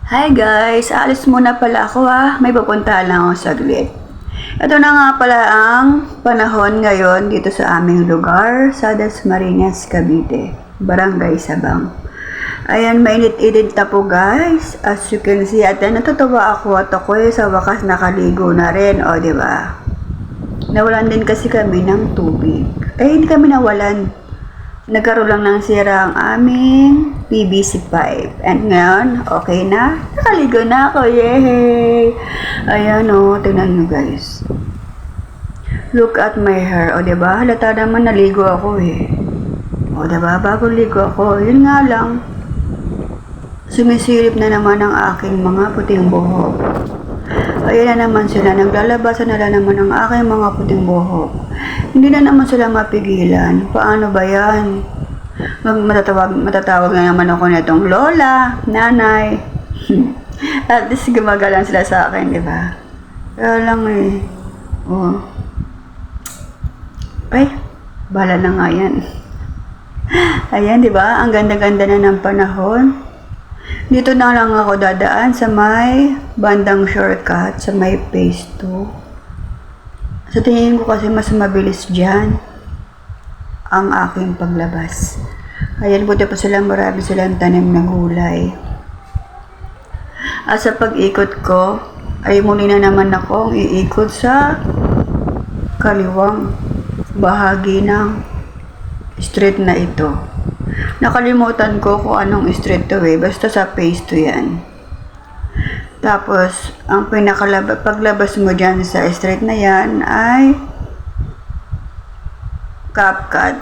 Hi guys! Alis muna pala ako may pupuntahan lang ako saglit. Ito na nga pala ang panahon ngayon dito sa aming lugar sa Dasmariñas, Cavite, Barangay Sabang. Ayan, mainit-init na po guys. As you can see, at natutuwa ako at ako'y sa wakas nakaligo na rin, o diba? Nawalan din kasi kami ng tubig. Hindi kami nawalan. Nagkaroon lang ng sira ang aming PVC pipe. And ngayon, okay na. Nakaligo na ako. Yay! Ayan o, tingnan nyo guys. Look at my hair. O diba? Halata naman naligo ako O diba? Bago ligo ako. Yun nga lang. Sumisilip na naman ang aking mga puting buhok. Ayan na naman sila. Naglalabasan na naman ang aking mga puting buhok. Hindi na naman sila mapigilan. Paano ba yan? Matatawag na naman ako nitong lola, nanay. At least gumagalan sila sa akin, di ba? Kaya lang Oh. Ay, bahala na nga yan. Ayan, di ba? Ang ganda-ganda na ng panahon. Dito na lang ako dadaan sa may bandang shortcut, sa may phase 2. Sa tingin ko kasi mas mabilis dyan ang aking paglabas. Ayan, buti pa sila, marami silang tanim na gulay. At sa pag-ikot ko, ay muli na naman akong iikot sa kaliwang bahagi ng street na ito. Nakalimutan ko kung anong street to basta sa phase 2 yan. Tapos, ang paglabas mo dyan sa street na yan ay CapCut.